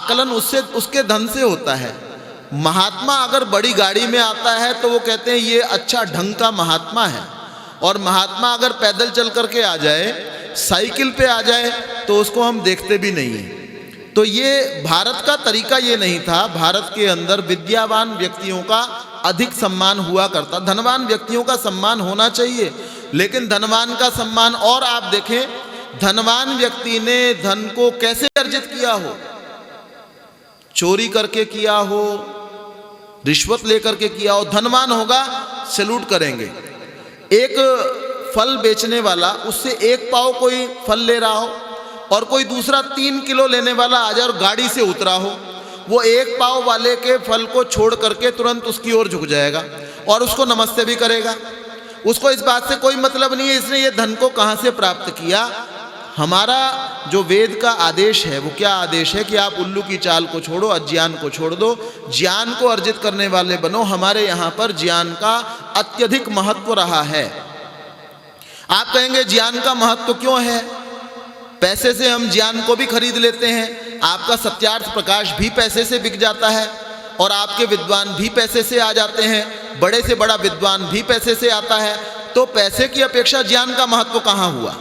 आकलन उससे, उसके धन से होता है। महात्मा अगर बड़ी गाड़ी में आता है तो वो कहते हैं ये अच्छा ढंग का महात्मा है, और महात्मा अगर पैदल चल करके आ जाए, साइकिल पे आ जाए, तो उसको हम देखते भी नहीं हैं। तो ये भारत का तरीका ये नहीं था। भारत के अंदर विद्यावान व्यक्तियों का अधिक सम्मान हुआ करता। धनवान व्यक्तियों का सम्मान होना चाहिए, लेकिन धनवान का सम्मान, और आप देखें धनवान व्यक्ति ने धन को कैसे अर्जित किया हो, चोरी करके किया हो, रिश्वत लेकर के किया हो, धनवान होगा सैल्यूट करेंगे। एक फल बेचने वाला, उससे एक पाव कोई फल ले रहा हो और कोई दूसरा 3 किलो लेने वाला आ जाए और गाड़ी से उतरा हो, वो एक पाव वाले के फल को छोड़ करके तुरंत उसकी ओर झुक जाएगा और उसको नमस्ते भी करेगा। उसको इस बात से कोई मतलब नहीं है इसने ये धन को कहाँ से प्राप्त किया। हमारा जो वेद का आदेश है वो क्या आदेश है कि आप उल्लू की चाल को छोड़ो, अज्ञान को छोड़ दो, ज्ञान को अर्जित करने वाले बनो। हमारे यहाँ पर ज्ञान का अत्यधिक महत्व रहा है। आप कहेंगे ज्ञान का महत्व क्यों है? पैसे से हम ज्ञान को भी खरीद लेते हैं। आपका सत्यार्थ प्रकाश भी पैसे से बिक जाता है और आपके विद्वान भी पैसे से आ जाते हैं, बड़े से बड़ा विद्वान भी पैसे से आता है। तो पैसे की अपेक्षा ज्ञान का महत्व कहाँ हुआ?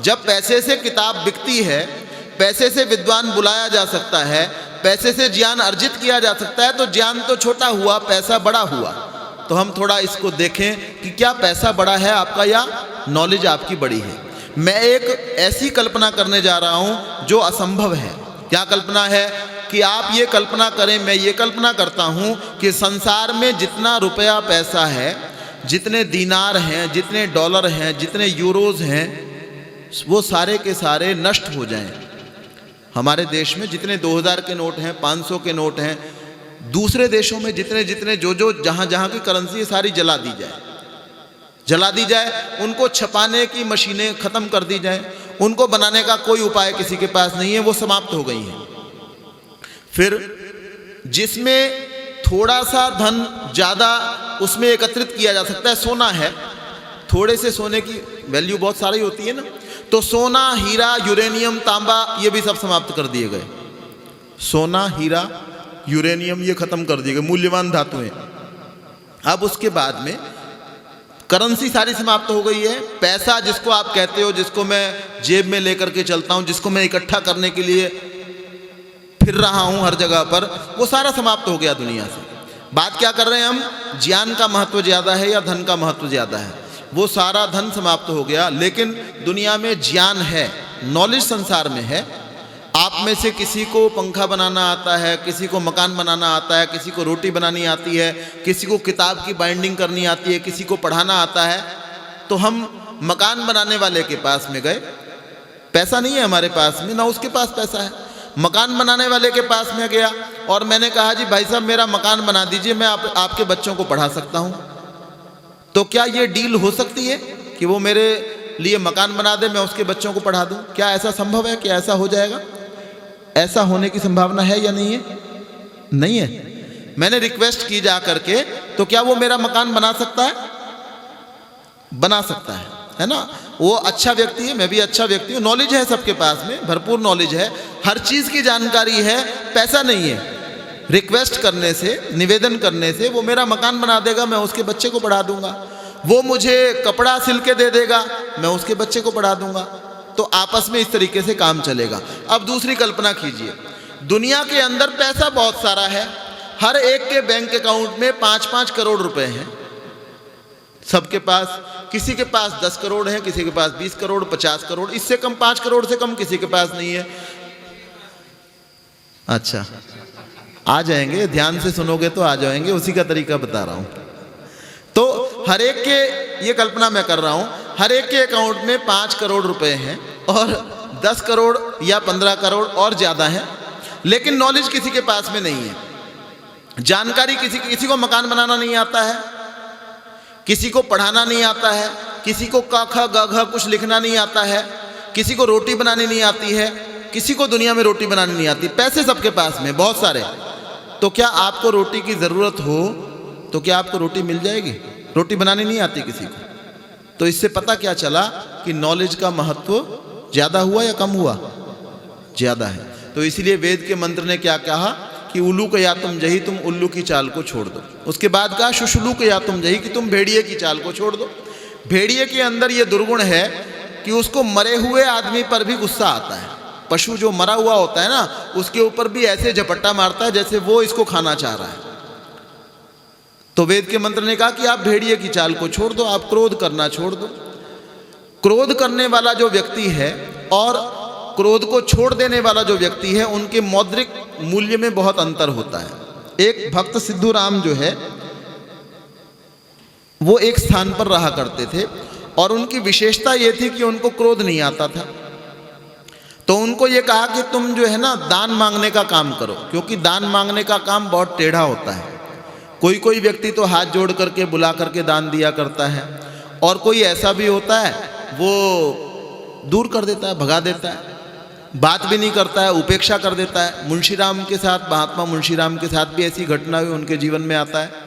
जब पैसे से किताब बिकती है, पैसे से विद्वान बुलाया जा सकता है, पैसे से ज्ञान अर्जित किया जा सकता है, तो ज्ञान तो छोटा हुआ, पैसा बड़ा हुआ। तो हम थोड़ा इसको देखें कि क्या पैसा बड़ा है आपका या नॉलेज आपकी बड़ी है। मैं एक ऐसी कल्पना करने जा रहा हूं जो असंभव है। क्या कल्पना है? कि आप ये कल्पना करें, मैं ये कल्पना करता हूं कि संसार में जितना रुपया पैसा है, जितने दीनार हैं, जितने डॉलर हैं, जितने यूरोज हैं, वो सारे के सारे नष्ट हो जाएं। हमारे देश में जितने 2000 के नोट हैं, 500 के नोट हैं, दूसरे देशों में जितने जितने जो जहाँ जहाँ की करेंसी सारी जला दी जाए, उनको छपाने की मशीनें ख़त्म कर दी जाए, उनको बनाने का कोई उपाय किसी के पास नहीं है, वो समाप्त हो गई हैं। फिर जिसमें थोड़ा सा धन ज़्यादा उसमें एकत्रित किया जा सकता है, सोना है, थोड़े से सोने की वैल्यू बहुत सारी होती है ना, तो सोना, हीरा, यूरेनियम, तांबा, ये भी सब समाप्त कर दिए गए। सोना, हीरा, यूरेनियम ये ख़त्म कर दिए गए, मूल्यवान धातुएं। अब उसके बाद में करेंसी सारी समाप्त हो गई है। पैसा जिसको आप कहते हो, जिसको मैं जेब में लेकर के चलता हूँ, जिसको मैं इकट्ठा करने के लिए फिर रहा हूँ हर जगह पर, वो सारा समाप्त हो गया दुनिया से। बात क्या कर रहे हैं हम? ज्ञान का महत्व ज़्यादा है या धन का महत्व ज़्यादा है? वो सारा धन समाप्त हो गया, लेकिन दुनिया में ज्ञान है, नॉलेज संसार में है। आप में से किसी को पंखा बनाना आता है, किसी को मकान बनाना आता है, किसी को रोटी बनानी आती है, किसी को किताब की बाइंडिंग करनी आती है, किसी को पढ़ाना आता है। तो हम मकान बनाने वाले के पास में गए, पैसा नहीं है हमारे पास में, ना उसके पास पैसा है। मकान बनाने वाले के पास में गया और मैंने कहा जी भाई साहब मेरा मकान बना दीजिए, मैं आपके बच्चों को पढ़ा सकता हूँ। तो क्या ये डील हो सकती है कि वो मेरे लिए मकान बना दे, मैं उसके बच्चों को पढ़ा दूँ? क्या ऐसा संभव है? क्या ऐसा हो जाएगा? ऐसा होने की संभावना है या नहीं है? नहीं है। मैंने रिक्वेस्ट की जा करके, तो क्या वो मेरा मकान बना सकता है? बना सकता है ना? वो अच्छा व्यक्ति है, मैं भी अच्छा व्यक्ति हूँ, नॉलेज है सबके पास में, भरपूर नॉलेज है, हर चीज़ की जानकारी है, पैसा नहीं है। रिक्वेस्ट करने से, निवेदन करने से वो मेरा मकान बना देगा, मैं उसके बच्चे को पढ़ा दूंगा। वो मुझे कपड़ा सिल के दे देगा, मैं उसके बच्चे को पढ़ा दूंगा। तो आपस में इस तरीके से काम चलेगा। अब दूसरी कल्पना कीजिए, दुनिया के अंदर पैसा बहुत सारा है, हर एक के बैंक अकाउंट में 5-5 करोड़ रुपए हैं, सबके पास। किसी के पास 10 करोड़ है, किसी के पास 20 करोड़, 50 करोड़, इससे कम 5 करोड़ से कम किसी के पास नहीं है। अच्छा, आ जाएंगे, ध्यान से सुनोगे तो आ जाएंगे, उसी का तरीका बता रहा हूं। तो हर एक के, ये कल्पना मैं कर रहा हूं, हर एक के अकाउंट में 5 करोड़ रुपए हैं और 10 करोड़ या 15 करोड़ और ज़्यादा है, लेकिन नॉलेज किसी के पास में नहीं है। जानकारी किसी को मकान बनाना नहीं आता है, किसी को पढ़ाना नहीं आता है, किसी को क ख ग घ कुछ लिखना नहीं आता है, किसी को रोटी बनानी नहीं आती है, किसी को दुनिया में रोटी बनानी नहीं आती। पैसे सबके पास में बहुत सारे। तो क्या आपको रोटी की ज़रूरत हो तो क्या आपको रोटी मिल जाएगी? रोटी बनानी नहीं आती किसी को। तो इससे पता क्या चला कि नॉलेज का महत्व ज़्यादा हुआ या कम हुआ? ज़्यादा है। तो इसलिए वेद के मंत्र ने क्या कहा कि उल्लू के या तुम जही, तुम उल्लू की चाल को छोड़ दो। उसके बाद कहा शुशुलू के या तुम जही, कि तुम भेड़िए की चाल को छोड़ दो। भेड़िए के अंदर ये दुर्गुण है कि उसको मरे हुए आदमी पर भी गुस्सा आता है। पशु जो मरा हुआ होता है ना, उसके ऊपर भी ऐसे झपट्टा मारता है जैसे वो इसको खाना चाह रहा है। तो वेद के मंत्र ने कहा कि आप भेड़िए की चाल को छोड़ दो, आप क्रोध करना छोड़ दो। क्रोध करने वाला जो व्यक्ति है और क्रोध को छोड़ देने वाला जो व्यक्ति है, उनके मौद्रिक मूल्य में बहुत अंतर होता है। एक भक्त सिद्धूराम जो है वो एक स्थान पर रहा करते थे और उनकी विशेषता ये थी कि उनको क्रोध नहीं आता था। तो उनको ये कहा कि तुम जो है ना दान मांगने का काम करो, क्योंकि दान मांगने का काम बहुत टेढ़ा होता है। कोई कोई व्यक्ति तो हाथ जोड़ करके बुला करके दान दिया करता है, और कोई ऐसा भी होता है वो दूर कर देता है, भगा देता है, बात भी नहीं करता है, उपेक्षा कर देता है। मुंशीराम के साथ, महात्मा मुंशीराम के साथ भी ऐसी घटना हुई, उनके जीवन में आता है।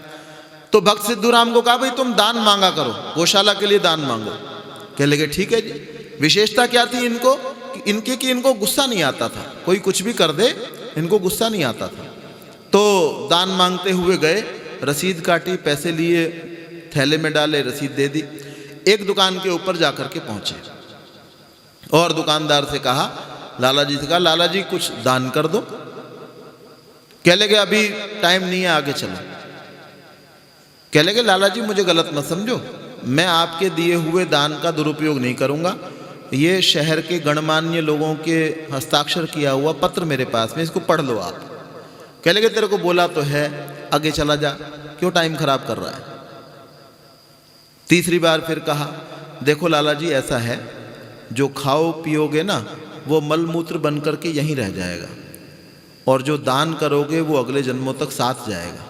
तो भक्त सिद्धूराम को कहा भाई तुम दान मांगा करो, गौशाला के लिए दान मांगो। कह लगे ठीक है जी। विशेषता क्या थी इनको कि इनको गुस्सा नहीं आता था, कोई कुछ भी कर दे इनको गुस्सा नहीं आता था। तो दान मांगते हुए गए, रसीद काटी, पैसे लिए, थैले में डाले, रसीद दे दी। एक दुकान के ऊपर जाकर के पहुंचे और दुकानदार से कहा, लाला जी से कहा, लाला जी कुछ दान कर दो। कह लगे अभी टाइम नहीं है, आगे चलो। कह लगे लाला जी मुझे गलत मत समझो, मैं आपके दिए हुए दान का दुरुपयोग नहीं करूंगा। ये शहर के गणमान्य लोगों के हस्ताक्षर किया हुआ पत्र मेरे पास में, इसको पढ़ लो आप। कह लगे तेरे को बोला तो है, आगे चला जा, क्यों टाइम खराब कर रहा है। तीसरी बार फिर कहा, देखो लाला जी ऐसा है, जो खाओ पियोगे ना वो मलमूत्र बन करके यहीं रह जाएगा, और जो दान करोगे वो अगले जन्मों तक साथ जाएगा।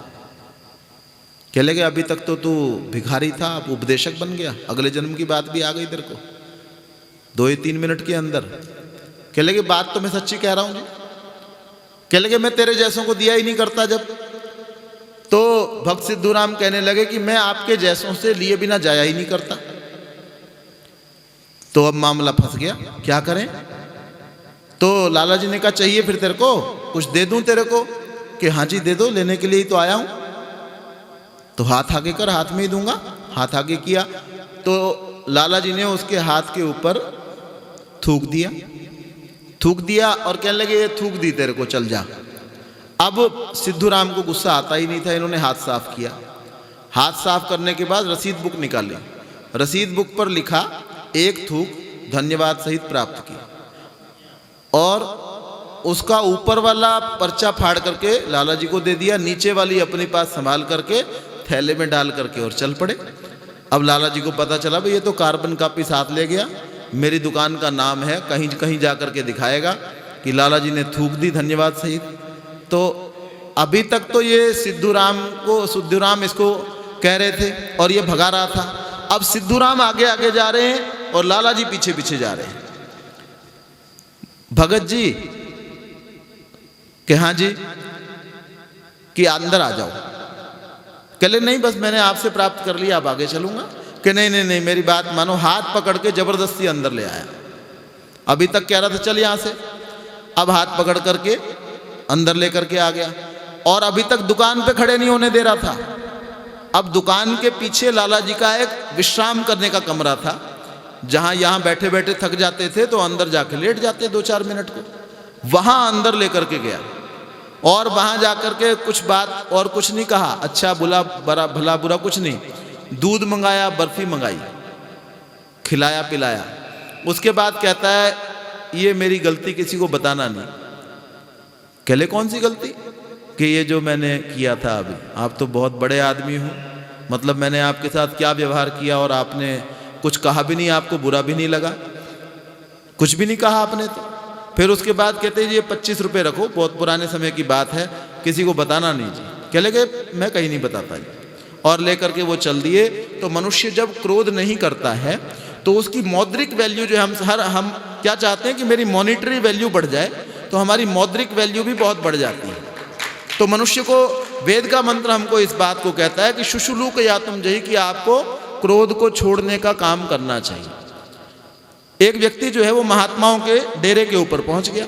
कह लगे अभी तक तो तू भिखारी था, अब उपदेशक बन गया, अगले जन्म की बात भी आ गई तेरे को 2-3 मिनट के अंदर। कह लगे बात तो मैं सच्ची कह रहा हूं जी। कह लगे मैं तेरे जैसों को दिया ही नहीं करता जब। तो भक्त सिद्धूराम कहने लगे कि मैं आपके जैसों से लिए बिना जाया ही नहीं करता। तो अब मामला फंस गया, क्या करें। तो लाला जी ने कहा चाहिए फिर तेरे को कुछ दे दूं तेरे को। कि हाँ जी दे दो, लेने के लिए ही तो आया हूं। तो हाथ आगे कर, हाथ में ही दूंगा। हाथ आगे किया तो लाला जी ने उसके हाथ के ऊपर थूक दिया और कहने लगे ये थूक दी तेरे को, चल जा। अब सिद्धूराम को गुस्सा आता ही नहीं था, इन्होंने हाथ साफ किया। हाथ साफ करने के बाद रसीद बुक निकाली, रसीद बुक पर लिखा एक थूक धन्यवाद सहित प्राप्त की, और उसका ऊपर वाला पर्चा फाड़ करके लाला जी को दे दिया, नीचे वाली अपने पास संभाल करके थैले में डाल करके और चल पड़े। अब लाला जी को पता चला भाई ये तो कार्बन कॉपी साथ ले गया, मेरी दुकान का नाम है, कहीं कहीं जा करके दिखाएगा कि लाला जी ने थूक दी धन्यवाद सहित। तो अभी तक तो ये सिद्धूराम इसको कह रहे थे और ये भगा रहा था। अब सिद्धूराम आगे आगे जा रहे हैं और लाला जी पीछे पीछे जा रहे हैं। भगत जी कि हाँ जी, कि अंदर आ जाओ। कहले नहीं बस मैंने आपसे प्राप्त कर लिया, अब आगे चलूंगा। कि नहीं मेरी बात मानो। हाथ पकड़ के जबरदस्ती अंदर ले आया। अभी तक कह रहा था चल यहां से, अब हाथ पकड़ करके अंदर लेकर के आ गया। और अभी तक दुकान पे खड़े नहीं होने दे रहा था। अब दुकान के पीछे लाला जी का एक विश्राम करने का कमरा था, जहां यहां बैठे बैठे थक जाते थे तो अंदर जाके लेट जाते 2-4 मिनट को। वहां अंदर लेकर के गया और वहां जाकर के कुछ बात और कुछ नहीं कहा, अच्छा बुला भला बुरा कुछ नहीं, दूध मंगाया, बर्फी मंगाई, खिलाया पिलाया। उसके बाद कहता है ये मेरी गलती किसी को बताना नहीं। कहले कौन सी गलती? कि ये जो मैंने किया था अभी, आप तो बहुत बड़े आदमी हो, मतलब मैंने आपके साथ क्या व्यवहार किया और आपने कुछ कहा भी नहीं, आपको बुरा भी नहीं लगा, कुछ भी नहीं कहा आपने तो। फिर उसके बाद कहते हैं ये 25 रुपये रखो, बहुत पुराने समय की बात है, किसी को बताना नहीं जी। कह लगे मैं कहीं नहीं बताता जी, और लेकर के वो चल दिए। तो मनुष्य जब क्रोध नहीं करता है तो उसकी मौद्रिक वैल्यू जो हम क्या चाहते हैं कि मेरी मॉनिटरी वैल्यू बढ़ जाए, तो हमारी मौद्रिक वैल्यू भी बहुत बढ़ जाती है। तो मनुष्य को वेद का मंत्र हमको इस बात को कहता है कि शुशुलू के या तुम जही, कि आपको क्रोध को छोड़ने का काम करना चाहिए। एक व्यक्ति जो है वो महात्माओं के डेरे के ऊपर पहुंच गया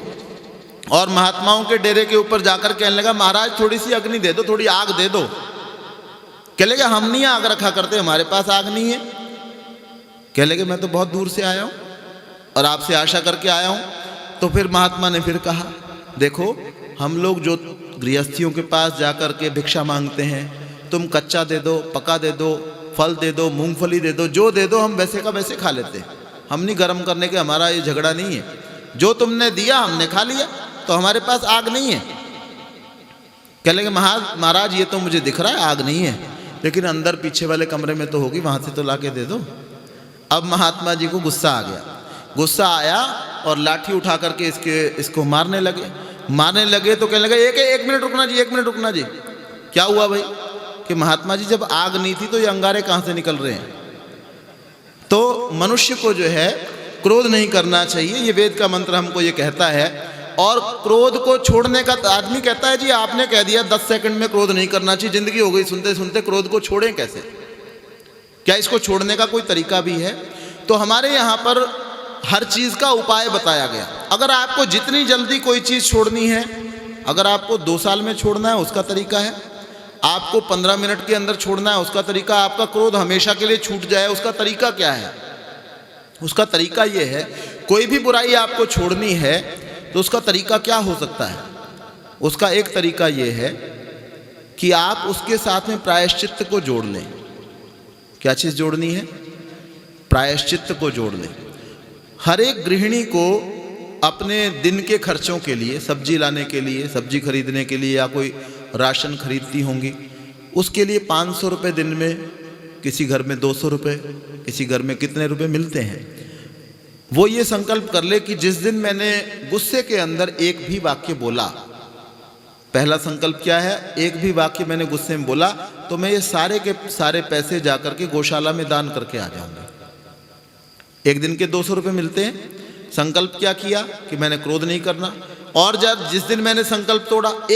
और महात्माओं के डेरे के ऊपर जाकर कहने लगा, महाराज थोड़ी सी अग्नि दे दो, थोड़ी आग दे दो। कह लगे हम नहीं आग रखा करते, हमारे पास आग नहीं है। कह लगे मैं तो बहुत दूर से आया हूँ और आपसे आशा करके आया हूँ। तो फिर महात्मा ने फिर कहा, देखो हम लोग जो गृहस्थियों के पास जाकर के भिक्षा मांगते हैं, तुम कच्चा दे दो, पका दे दो, फल दे दो, मूंगफली दे दो, जो दे दो हम वैसे का वैसे खा लेते हैं। हम नहीं गर्म करने के, हमारा ये झगड़ा नहीं है। जो तुमने दिया हमने खा लिया, तो हमारे पास आग नहीं है। कह लगे महाराज ये तो मुझे दिख रहा है आग नहीं है, लेकिन अंदर पीछे वाले कमरे में तो होगी, वहाँ से तो लाके दे दो। अब महात्मा जी को गुस्सा आ गया। गुस्सा आया और लाठी उठा करके इसको मारने लगे। तो कहने लगे एक मिनट रुकना जी, 1 मिनट रुकना जी। क्या हुआ भाई? कि महात्मा जी जब आग नहीं थी तो ये अंगारे कहाँ से निकल रहे हैं? तो मनुष्य को जो है क्रोध नहीं करना चाहिए, ये वेद का मंत्र हमको ये कहता है। और क्रोध को छोड़ने का आदमी कहता है जी आपने कह दिया 10 सेकंड में क्रोध नहीं करना चाहिए, जिंदगी हो गई सुनते सुनते, क्रोध को छोड़ें कैसे? क्या इसको छोड़ने का कोई तरीका भी है? तो हमारे यहाँ पर हर चीज़ का उपाय बताया गया। अगर आपको जितनी जल्दी कोई चीज़ छोड़नी है, अगर आपको 2 साल में छोड़ना है उसका तरीका है, आपको 15 मिनट के अंदर छोड़ना है उसका तरीका, आपका क्रोध हमेशा के लिए छूट जाए उसका तरीका क्या है? उसका तरीका ये है, कोई भी बुराई आपको छोड़नी है तो उसका तरीका क्या हो सकता है? उसका एक तरीका ये है कि आप उसके साथ में प्रायश्चित्त को जोड़ लें। क्या चीज़ जोड़नी है? प्रायश्चित्त को जोड़ लें। हर एक गृहिणी को अपने दिन के खर्चों के लिए, सब्जी लाने के लिए, सब्जी खरीदने के लिए, या कोई राशन खरीदती होंगी, उसके लिए 500 रुपये दिन में, किसी घर में 200 रुपये, किसी घर में कितने रुपए मिलते हैं। वो ये संकल्प कर ले कि जिस दिन मैंने गुस्से के अंदर एक भी वाक्य बोला, पहला संकल्प क्या है? एक भी वाक्य मैंने गुस्से में बोला तो मैं ये सारे के सारे पैसे जाकर के गौशाला में दान करके आ जाऊंगा। एक दिन के 200 रुपये मिलते हैं। संकल्प क्या किया कि मैंने क्रोध नहीं करना। और जब जिस दिन मैंने संकल्प तोड़ा,